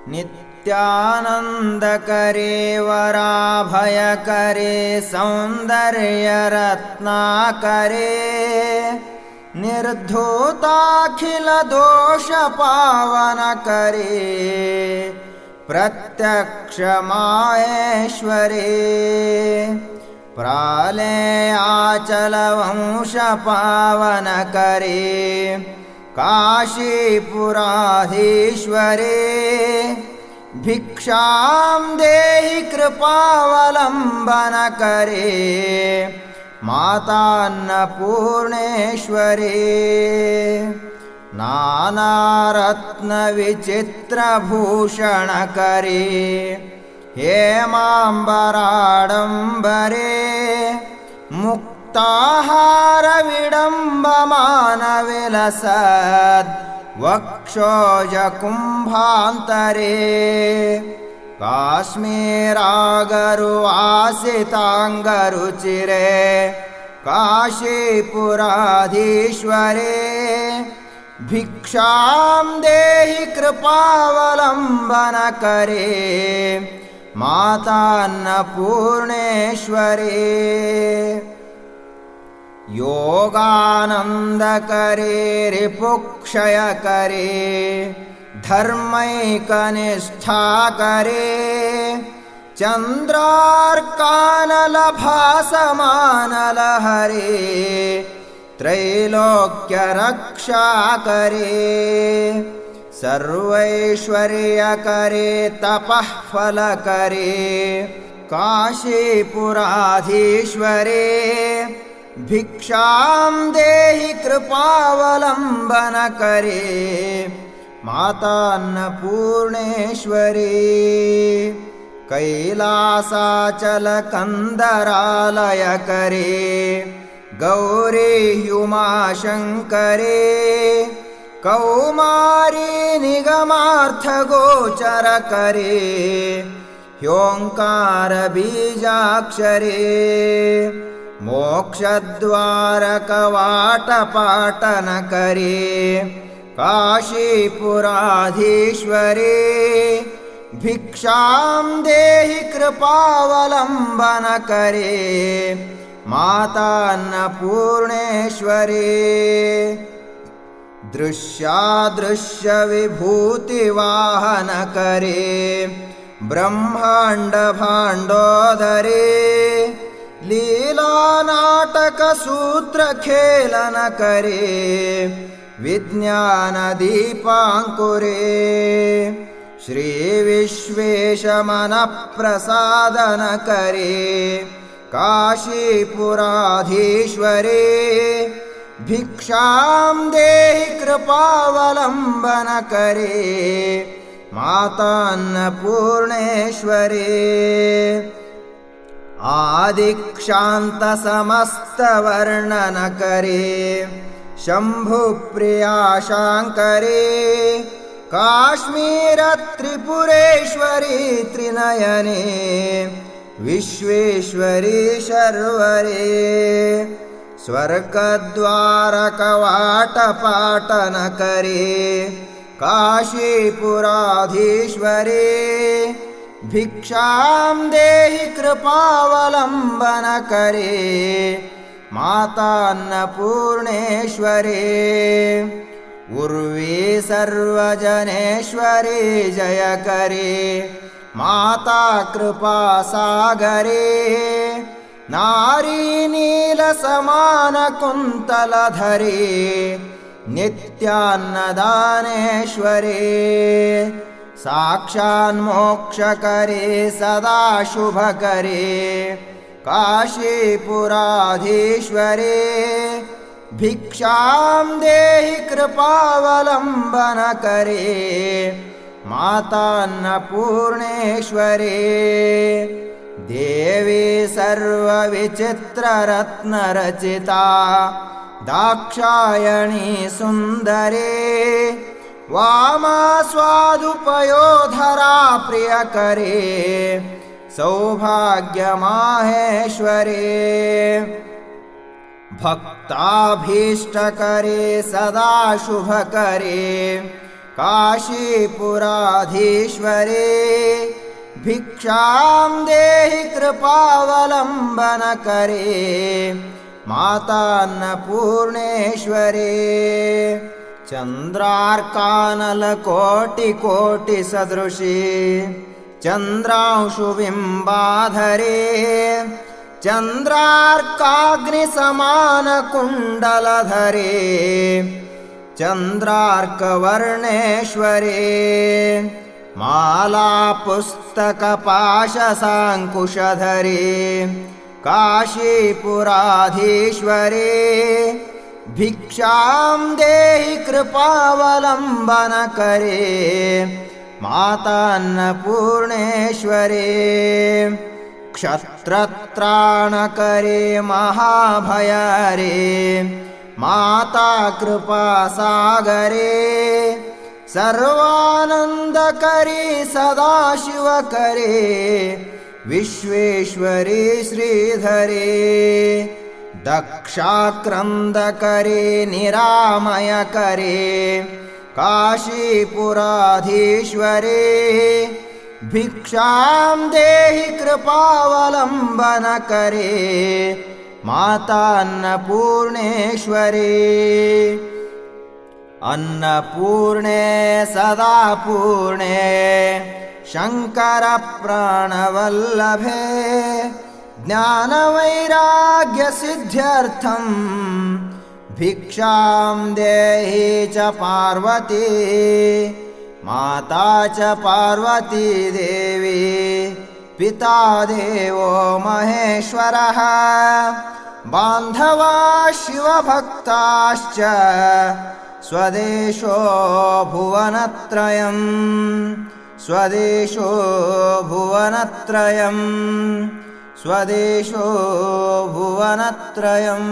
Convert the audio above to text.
नित्यानन्दकरे वराभयकरे सौन्दर्यरत्नाकरे निर्धूताखिलदोषपावनकरे प्रत्यक्षमाहेश्वरे प्रालेयाचलवंशपावनकरे काशीपुराधीश्वरे भिक्षां देहि कृपावलम्बनकरे मातान्नपूर्णेश्वरे नानारत्नविचित्रभूषणकरे हेमाम्बराडम्बरे मुक्ताहारविडम्बमानविलसद् वक्षोजकुम्भान्तरे काश्मीरागरुवासिताङ्गरुचिरे काशीपुराधीश्वरे भिक्षां देहि कृपावलम्बनकरे मातान्नपूर्णेश्वरे योगानन्दकरे रिपुक्षयकरे धर्मैकनिष्ठाकरे चन्द्रार्कानलभासमानलहरे त्रैलोक्यरक्षाकरे सर्वैश्वर्यकरे तपःफलकरे काशीपुराधीश्वरे भिक्षां देहि कृपावलम्बनकरे मातान्नपूर्णेश्वरे कैलासाचलकन्दरालयकरे गौरीयुमाशङ्करे कौमारी निगमार्थगोचरकरे ह्योङ्कारबीजाक्षरे मोक्षद्वारकवाटपाटनकरे काशीपुराधीश्वरे भिक्षां देहि कृपावलम्बनकरे मातान्नपूर्णेश्वरे दृश्यादृश्यविभूतिवाहनकरे ब्रह्माण्डभाण्डोदरे लीलानाटकसूत्रखेलनकरे विज्ञानदीपाङ्कुरे श्रीविश्वेशमनःप्रसादनकरे काशीपुराधीश्वरे भिक्षां देहि कृपावलम्बनकरे मातान्नपूर्णेश्वरे आदिक्षान्तसमस्तवर्णनकरे शम्भुप्रियाशाङ्करे काश्मीरत्रिपुरेश्वरी त्रिनयने विश्वेश्वरी शर्वरे स्वर्गद्वारकवाटपाटनकरे काशीपुराधीश्वरे भिक्षां देहि कृपावलम्बनकरे मातान्नपूर्णेश्वरे उर्वी सर्वजनेश्वरी जयकरे माता कृपासागरे नारीनीलसमानकुन्तलधरे नित्यान्नदानेश्वरे साक्षान्मोक्षकरे सदा शुभकरे काशीपुराधीश्वरे भिक्षां देहि कृपावलम्बनकरे मातान्नपूर्णेश्वरे देवी सर्वविचित्ररत्नरचिता दाक्षायणी सुन्दरे वामास्वादुपयोधरा प्रियकरे सौभाग्यमाहेश्वरे भक्ताभीष्टकरे सदा शुभकरे काशीपुराधीश्वरे भिक्षां देहि कृपावलम्बनकरे मातान्नपूर्णेश्वरे चन्द्रार्कानलकोटिकोटिसदृशे चन्द्रांशुबिम्बाधरे चन्द्रार्काग्निसमानकुण्डलधरे चन्द्रार्कवर्णेश्वरे मालापुस्तकपाशसाङ्कुशधरे काशीपुराधीश्वरे भिक्षां देहि कृपावलम्बनकरे मातान्नपूर्णेश्वरे क्षत्रत्राणकरे महाभयहरे माता कृपासागरे सर्वानन्दकरी सदाशिवकरे विश्वेश्वरी श्रीधरे दक्षाक्रन्दकरे निरामयकरे काशीपुराधीश्वरे भिक्षां देहि कृपावलम्बनकरे मातान्नपूर्णेश्वरे अन्नपूर्णे सदा पूर्णे शङ्करप्राणवल्लभे ज्ञानवैराग्यसिद्ध्यर्थं भिक्षां देहि च पार्वती माता च पार्वती देवी पिता देवो महेश्वरः बान्धवा शिवभक्ताश्च स्वदेशो भुवनत्रयम् स्वदेशो भुवनत्रयम् स्वदेशो भुवनत्रयम्।